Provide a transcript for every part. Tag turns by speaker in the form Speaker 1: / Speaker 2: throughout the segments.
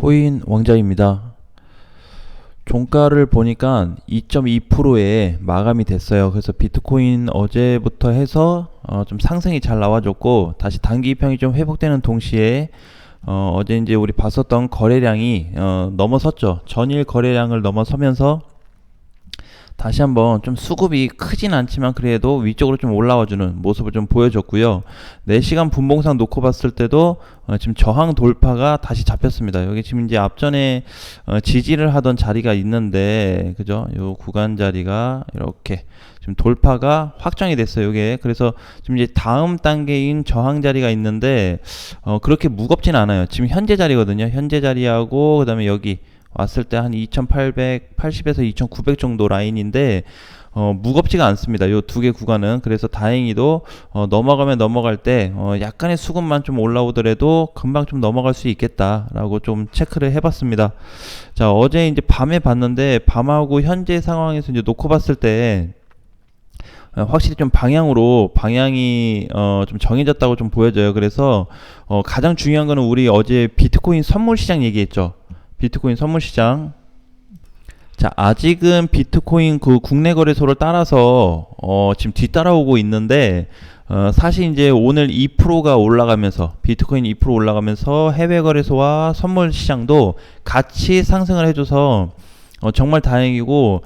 Speaker 1: 코인 왕자입니다. 종가를 보니까 2.2%에 마감이 됐어요. 그래서 비트코인 어제부터 해서 좀 상승이 잘 나와줬고, 다시 단기 이평이 좀 회복되는 동시에 어제 이제 우리 봤었던 거래량이 넘어섰죠. 전일 거래량을 넘어서면서 다시 한번 좀 수급이 크진 않지만 그래도 위쪽으로 좀 올라와주는 모습을 좀 보여줬고요. 4시간 분봉상 놓고 봤을 때도 지금 저항 돌파가 다시 잡혔습니다. 여기 지금 이제 앞전에 지지를 하던 자리가 있는데, 그죠? 요 구간 자리가 이렇게 지금 돌파가 확정이 됐어요. 요게 그래서 지금 이제 다음 단계인 저항 자리가 있는데 그렇게 무겁진 않아요. 지금 현재 자리거든요. 현재 자리하고 그 다음에 여기 왔을 때 한 2880에서 2900 정도 라인인데 무겁지가 않습니다. 요 두 개 구간은. 그래서 다행히도 넘어가면 넘어갈 때 약간의 수급만 좀 올라오더라도 금방 좀 넘어갈 수 있겠다라고 좀 체크를 해봤습니다. 자, 어제 이제 밤에 봤는데 밤하고 현재 상황에서 이제 놓고 봤을 때 확실히 좀 방향이 좀 정해졌다고 좀 보여져요. 그래서 가장 중요한 거는 우리 어제 비트코인 선물 시장 얘기했죠. 비트코인 선물 시장. 자, 아직은 비트코인 그 국내 거래소를 따라서 지금 뒤따라오고 있는데, 사실 이제 오늘 2%가 올라가면서, 비트코인 2% 올라가면서 해외 거래소와 선물 시장도 같이 상승을 해줘서 정말 다행이고,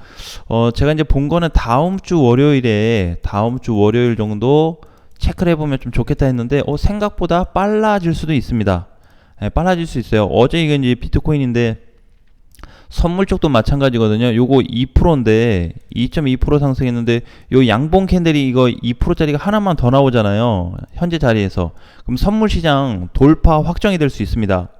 Speaker 1: 제가 이제 본 거는 다음 주 월요일 정도 체크를 해보면 좀 좋겠다 했는데, 생각보다 빨라질 수도 있습니다. 네, 빨라질 수 있어요. 어제 이건 이제 비트코인인데 선물 쪽도 마찬가지거든요. 요거 2%인데 2.2% 상승했는데 요 양봉 캔들이 이거 2%짜리가 하나만 더 나오잖아요. 현재 자리에서. 그럼 선물 시장 돌파 확정이 될 수 있습니다.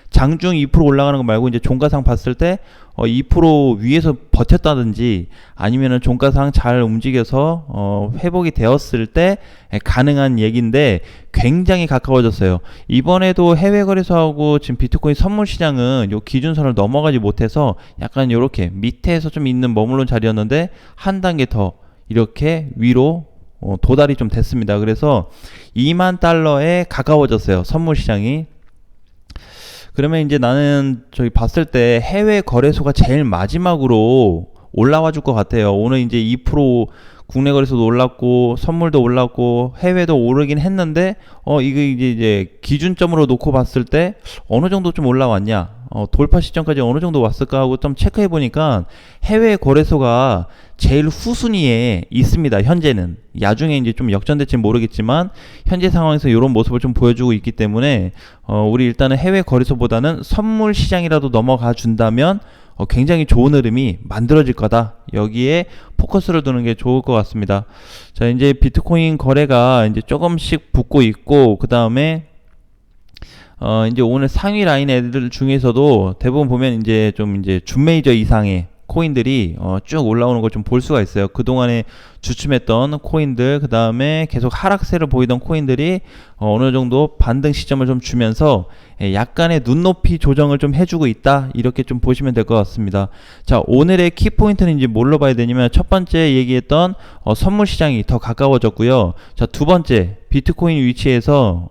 Speaker 1: 장중 2% 올라가는 거 말고 이제 종가상 봤을 때 2% 위에서 버텼다든지 아니면은 종가상 잘 움직여서 회복이 되었을 때 가능한 얘기인데 굉장히 가까워졌어요. 이번에도 해외 거래소하고 지금 비트코인 선물 시장은 요 기준선을 넘어가지 못해서 약간 요렇게 밑에서 좀 있는 머무른 자리였는데 한 단계 더 이렇게 위로 도달이 좀 됐습니다. 그래서 2만 달러에 가까워졌어요. 선물 시장이. 그러면 이제 나는 저기 봤을 때 해외 거래소가 제일 마지막으로 올라와 줄 것 같아요. 오늘 이제 2% 국내 거래소도 올랐고 선물도 올랐고 해외도 오르긴 했는데 이거 이제 기준점으로 놓고 봤을 때 어느 정도 좀 올라왔냐, 돌파 시점까지 어느 정도 왔을까 하고 좀 체크해 보니까 해외 거래소가 제일 후순위에 있습니다. 현재는. 야중에 이제 좀 역전될지는 모르겠지만 현재 상황에서 이런 모습을 좀 보여주고 있기 때문에 우리 일단은 해외 거래소보다는 선물 시장이라도 넘어가 준다면 굉장히 좋은 흐름이 만들어질 거다. 여기에 포커스를 두는 게 좋을 것 같습니다. 자, 이제 비트코인 거래가 이제 조금씩 붙고 있고, 그 다음에 이제 오늘 상위 라인 애들 중에서도 대부분 보면 이제 좀 이제 준메이저 이상의 코인들이 쭉 올라오는 걸 좀 볼 수가 있어요. 그동안에 주춤했던 코인들, 그 다음에 계속 하락세를 보이던 코인들이 어느 정도 반등 시점을 좀 주면서 약간의 눈높이 조정을 좀 해주고 있다, 이렇게 좀 보시면 될 것 같습니다. 자, 오늘의 키포인트는 이제 뭘로 봐야 되냐면, 첫 번째 얘기했던 선물 시장이 더 가까워졌고요. 자, 두 번째 비트코인 위치에서,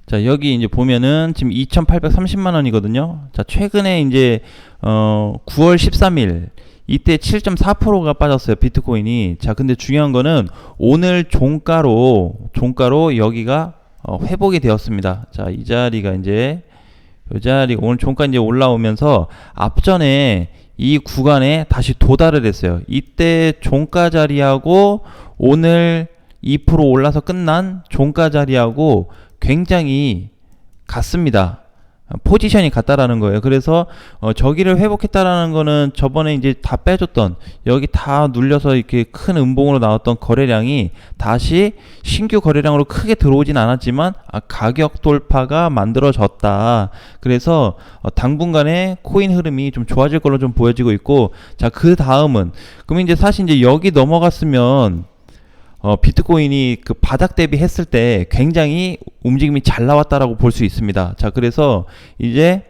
Speaker 1: 자, 여기 이제 보면은 지금 2,830만 원이거든요. 자, 최근에 이제 9월 13일 이때 7.4%가 빠졌어요, 비트코인이. 자, 근데 중요한 거는 오늘 종가로 여기가 회복이 되었습니다. 자, 이 자리가 이제 오늘 종가 이제 올라오면서 앞전에 이 구간에 다시 도달을 했어요. 이때 종가 자리하고 오늘 2% 올라서 끝난 종가 자리하고 굉장히 같습니다. 포지션이 같다라는 거예요. 그래서 저기를 회복했다라는 거는 저번에 이제 다 빼줬던, 여기 다 눌려서 이렇게 큰 음봉으로 나왔던 거래량이 다시 신규 거래량으로 크게 들어오진 않았지만 가격 돌파가 만들어졌다. 그래서 당분간에 코인 흐름이 좀 좋아질 걸로 좀 보여지고 있고, 자, 그 다음은 그럼 이제 사실 이제 여기 넘어갔으면 비트코인이 그 바닥 대비했을 때 굉장히 움직임이 잘 나왔다라고 볼 수 있습니다. 자, 그래서 이제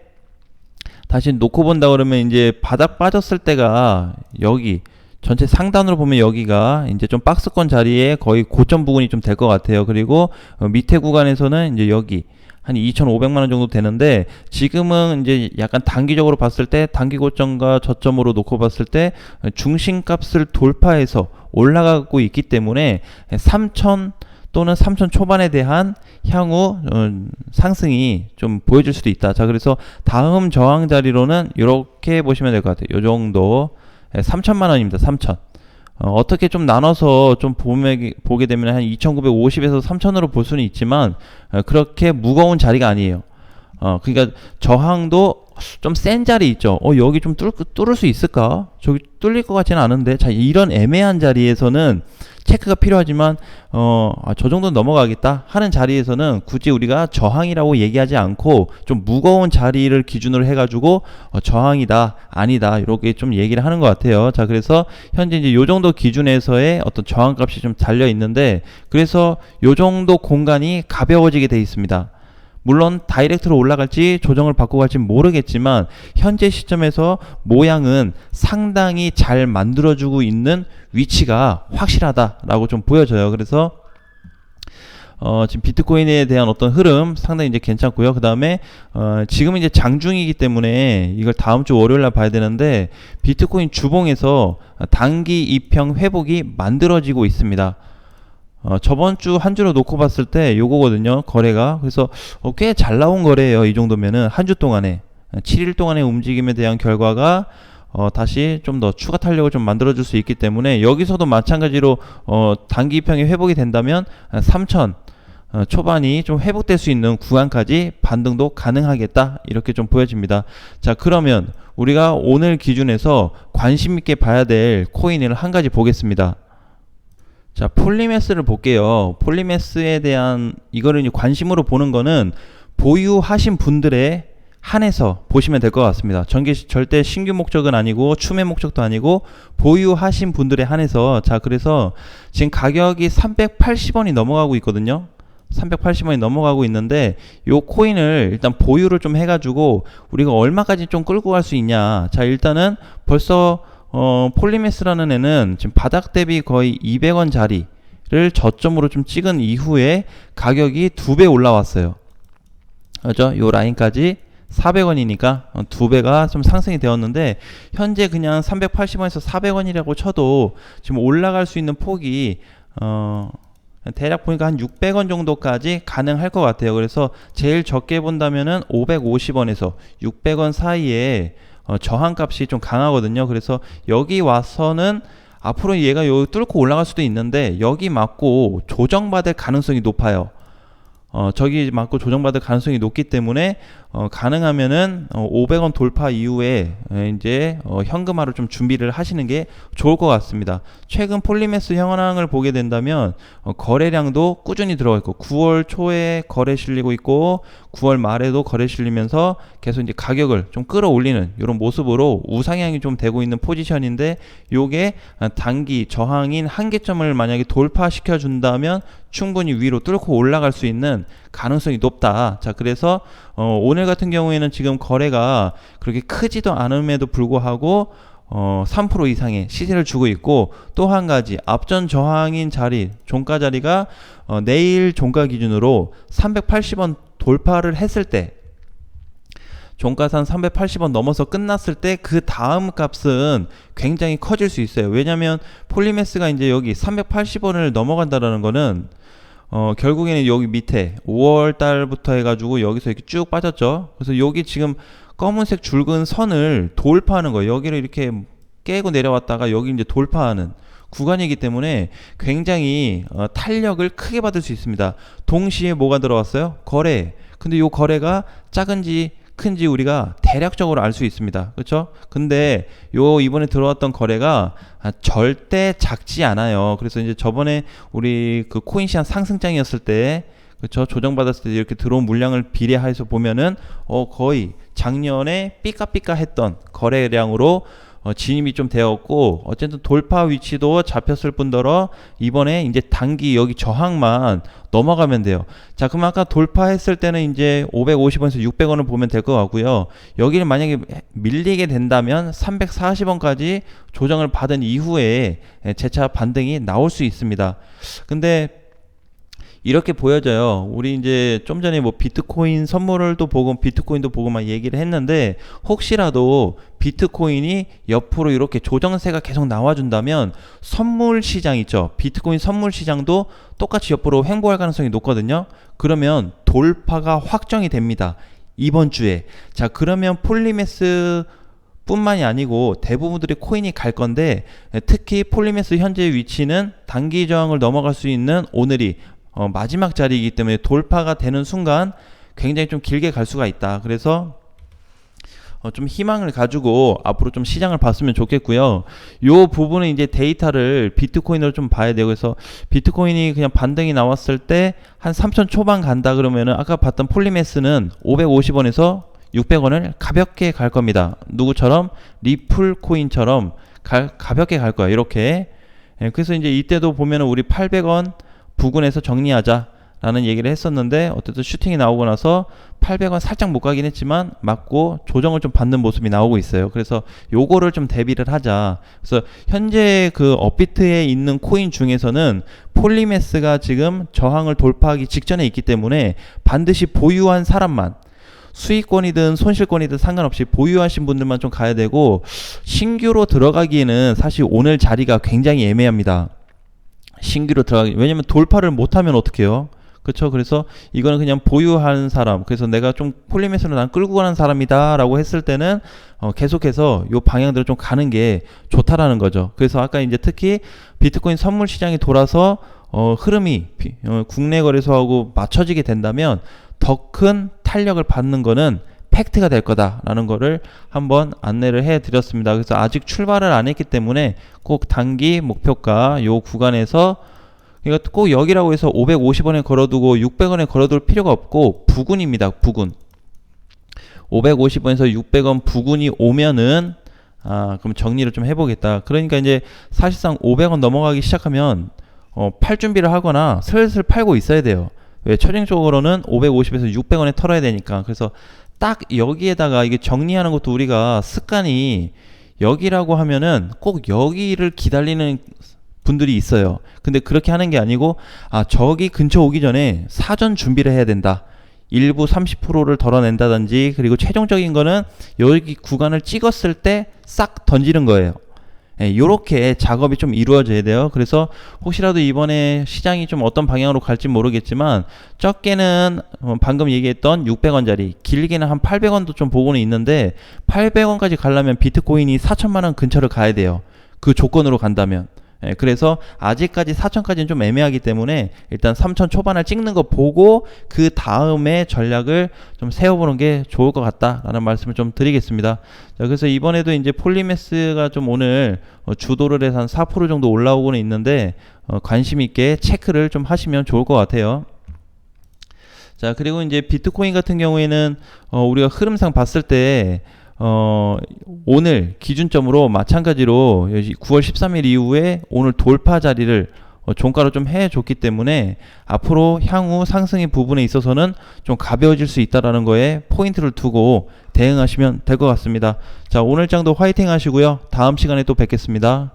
Speaker 1: 다시 놓고 본다 그러면 이제 바닥 빠졌을 때가 여기 전체 상단으로 보면 여기가 이제 좀 박스권 자리에 거의 고점 부분이 좀 될 것 같아요. 그리고 밑에 구간에서는 이제 여기 한 2,500만 원 정도 되는데, 지금은 이제 약간 단기적으로 봤을 때 단기 고점과 저점으로 놓고 봤을 때 중심값을 돌파해서 올라가고 있기 때문에 3,000 또는 3,000 초반에 대한 향후 상승이 좀 보여줄 수도 있다. 자, 그래서 다음 저항 자리로는 이렇게 보시면 될 것 같아요. 요 정도 3,000만 원입니다. 3,000. 어떻게 좀 나눠서 좀 보게 되면 한 2,950에서 3,000으로 볼 수는 있지만 그렇게 무거운 자리가 아니에요. 그러니까 저항도 좀 센 자리 있죠. 여기 좀 뚫을 수 있을까? 저기 뚫릴 것 같지는 않은데. 자, 이런 애매한 자리에서는 체크가 필요하지만 저 정도는 넘어가겠다 하는 자리에서는 굳이 우리가 저항이라고 얘기하지 않고 좀 무거운 자리를 기준으로 해가지고 저항이다 아니다 이렇게 좀 얘기를 하는 것 같아요. 자, 그래서 현재 이제 요 정도 기준에서의 어떤 저항값이 좀 달려 있는데, 그래서 요 정도 공간이 가벼워지게 돼 있습니다. 물론 다이렉트로 올라갈지 조정을 받고 갈지 모르겠지만 현재 시점에서 모양은 상당히 잘 만들어주고 있는 위치가 확실하다라고 좀 보여져요. 그래서 지금 비트코인에 대한 어떤 흐름 상당히 이제 괜찮고요. 그 다음에 지금 이제 장중이기 때문에 이걸 다음 주 월요일 날 봐야 되는데, 비트코인 주봉에서 단기 이평 회복이 만들어지고 있습니다. 저번 주 한 주로 놓고 봤을 때 요거거든요, 거래가. 그래서 꽤 잘 나온 거래예요. 이 정도면은 한 주 동안에 7일 동안의 움직임에 대한 결과가 다시 좀 더 추가 탄력을 좀 만들어줄 수 있기 때문에, 여기서도 마찬가지로 단기 이평이 회복이 된다면 3,000 초반이 좀 회복될 수 있는 구간까지 반등도 가능하겠다, 이렇게 좀 보여집니다. 자, 그러면 우리가 오늘 기준에서 관심 있게 봐야 될 코인을 한 가지 보겠습니다. 자, 폴리메스를 볼게요. 폴리메스에 대한 이거를 관심으로 보는 거는 보유하신 분들에 한해서 보시면 될 것 같습니다. 절대 신규 목적은 아니고 추매 목적도 아니고 보유하신 분들에 한해서. 자, 그래서 지금 가격이 380원이 넘어가고 있거든요. 380원이 넘어가고 있는데, 요 코인을 일단 보유를 좀 해가지고 우리가 얼마까지 좀 끌고 갈 수 있냐. 자, 일단은 벌써 폴리메스라는 애는 지금 바닥 대비 거의 200원 자리를 저점으로 좀 찍은 이후에 가격이 2배 올라왔어요. 그죠? 요 라인까지 400원이니까 2배가 좀 상승이 되었는데, 현재 그냥 380원에서 400원이라고 쳐도 지금 올라갈 수 있는 폭이 대략 보니까 한 600원 정도까지 가능할 것 같아요. 그래서 제일 적게 본다면은 550원에서 600원 사이에 저항값이 좀 강하거든요. 그래서 여기 와서는 앞으로 얘가 여기 뚫고 올라갈 수도 있는데, 여기 맞고 조정받을 가능성이 높아요. 저기 맞고 조정받을 가능성이 높기 때문에 가능하면은 500원 돌파 이후에 이제 현금화를 좀 준비를 하시는 게 좋을 것 같습니다. 최근 폴리메스 현황을 보게 된다면 거래량도 꾸준히 들어가 있고, 9월 초에 거래 실리고 있고 9월 말에도 거래 실리면서 계속 이제 가격을 좀 끌어올리는 이런 모습으로 우상향이 좀 되고 있는 포지션인데, 요게 단기 저항인 한계점을 만약에 돌파시켜 준다면 충분히 위로 뚫고 올라갈 수 있는 가능성이 높다. 자, 그래서 오늘 같은 경우에는 지금 거래가 그렇게 크지도 않음에도 불구하고 3% 이상의 시세를 주고 있고, 또 한 가지 앞전 저항인 자리, 종가 자리가 내일 종가 기준으로 380원 돌파를 했을 때, 종가산 380원 넘어서 끝났을 때 그 다음 값은 굉장히 커질 수 있어요. 왜냐면 폴리메스가 이제 여기 380원을 넘어간다라는 거는 결국에는 여기 밑에 5월 달부터 해가지고 여기서 이렇게 쭉 빠졌죠. 그래서 여기 지금 검은색 굵은 선을 돌파하는 거예요. 여기를 이렇게 깨고 내려왔다가 여기 이제 돌파하는 구간이기 때문에 굉장히 탄력을 크게 받을 수 있습니다. 동시에 뭐가 들어왔어요? 거래. 근데 이 거래가 작은지 큰지 우리가 대략적으로 알 수 있습니다. 그렇죠? 근데 이번에 들어왔던 거래가 절대 작지 않아요. 그래서 이제 저번에 우리 그 코인 시장 상승장이었을 때, 그렇죠? 조정받았을 때 이렇게 들어온 물량을 비례해서 보면은 거의 작년에 삐까삐까했던 거래량으로 진입이 좀 되었고, 어쨌든 돌파 위치도 잡혔을 뿐더러 이번에 이제 단기 여기 저항만 넘어가면 돼요. 자, 그럼 아까 돌파했을 때는 이제 550원에서 600원을 보면 될 것 같고요. 여기를 만약에 밀리게 된다면 340원까지 조정을 받은 이후에 재차 반등이 나올 수 있습니다. 근데 이렇게 보여져요. 우리 이제 좀 전에 뭐 비트코인 선물도 보고 비트코인도 보고 막 얘기를 했는데, 혹시라도 비트코인이 옆으로 이렇게 조정세가 계속 나와준다면 선물 시장 있죠. 비트코인 선물 시장도 똑같이 옆으로 횡보할 가능성이 높거든요. 그러면 돌파가 확정이 됩니다. 이번 주에. 자, 그러면 폴리메스 뿐만이 아니고 대부분들의 코인이 갈 건데, 특히 폴리메스 현재 위치는 단기 저항을 넘어갈 수 있는 오늘이 마지막 자리이기 때문에 돌파가 되는 순간 굉장히 좀 길게 갈 수가 있다. 그래서 좀 희망을 가지고 앞으로 좀 시장을 봤으면 좋겠고요. 요 부분은 이제 데이터를 비트코인으로 좀 봐야 되고, 그래서 비트코인이 그냥 반등이 나왔을 때 한 3천 초반 간다 그러면은 아까 봤던 폴리메스는 550원에서 600원을 가볍게 갈 겁니다. 누구처럼? 리플 코인처럼 가볍게 갈 거야. 이렇게. 그래서 이제 이때도 보면은 우리 800원 부근에서 정리하자 라는 얘기를 했었는데, 어쨌든 슈팅이 나오고 나서 800원 살짝 못 가긴 했지만 맞고 조정을 좀 받는 모습이 나오고 있어요. 그래서 요거를 좀 대비를 하자. 그래서 현재 그 업비트에 있는 코인 중에서는 폴리메스가 지금 저항을 돌파하기 직전에 있기 때문에 반드시 보유한 사람만, 수익권이든 손실권이든 상관없이 보유하신 분들만 좀 가야 되고, 신규로 들어가기에는 사실 오늘 자리가 굉장히 애매합니다. 신규로 들어가기, 왜냐면 돌파를 못하면 어떡해요? 그쵸? 그래서 이거는 그냥 보유한 사람, 그래서 내가 좀 폴리메스로 난 끌고 가는 사람이다 라고 했을 때는 계속해서 요 방향대로 좀 가는 게 좋다라는 거죠. 그래서 아까 이제 특히 비트코인 선물 시장이 돌아서 흐름이 국내 거래소하고 맞춰지게 된다면 더 큰 탄력을 받는 거는 팩트가 될 거다라는 거를 한번 안내를 해 드렸습니다. 그래서 아직 출발을 안 했기 때문에 꼭 단기 목표가 요 구간에서, 그러니까 꼭 여기라고 해서 550원에 걸어두고 600원에 걸어둘 필요가 없고, 부근입니다. 부근. 550원에서 600원 부근이 오면은 그럼 정리를 좀 해보겠다. 그러니까 이제 사실상 500원 넘어가기 시작하면 팔 준비를 하거나 슬슬 팔고 있어야 돼요. 왜? 최종적으로는 550에서 600원에 털어야 되니까. 그래서 딱 여기에다가 이게 정리하는 것도 우리가 습관이, 여기라고 하면은 꼭 여기를 기다리는 분들이 있어요. 근데 그렇게 하는 게 아니고, 저기 근처 오기 전에 사전 준비를 해야 된다. 일부 30%를 덜어낸다든지, 그리고 최종적인 거는 여기 구간을 찍었을 때 싹 던지는 거예요. 요렇게 작업이 좀 이루어져야 돼요. 그래서 혹시라도 이번에 시장이 좀 어떤 방향으로 갈지 모르겠지만, 적게는 방금 얘기했던 600원짜리, 길게는 한 800원도 좀 보고는 있는데, 800원까지 가려면 비트코인이 4천만원 근처를 가야 돼요. 그 조건으로 간다면. 그래서 아직까지 4천까지는 좀 애매하기 때문에 일단 3천 초반을 찍는 거 보고 그 다음에 전략을 좀 세워보는 게 좋을 것 같다라는 말씀을 좀 드리겠습니다. 자, 그래서 이번에도 이제 폴리메스가 좀 오늘 주도를 해서 한 4% 정도 올라오고는 있는데, 관심 있게 체크를 좀 하시면 좋을 것 같아요. 자, 그리고 이제 비트코인 같은 경우에는 우리가 흐름상 봤을 때 오늘 기준점으로 마찬가지로 9월 13일 이후에 오늘 돌파 자리를 종가로 좀 해줬기 때문에 앞으로 향후 상승의 부분에 있어서는 좀 가벼워질 수 있다라는 거에 포인트를 두고 대응하시면 될 것 같습니다. 자, 오늘 장도 화이팅 하시고요. 다음 시간에 또 뵙겠습니다.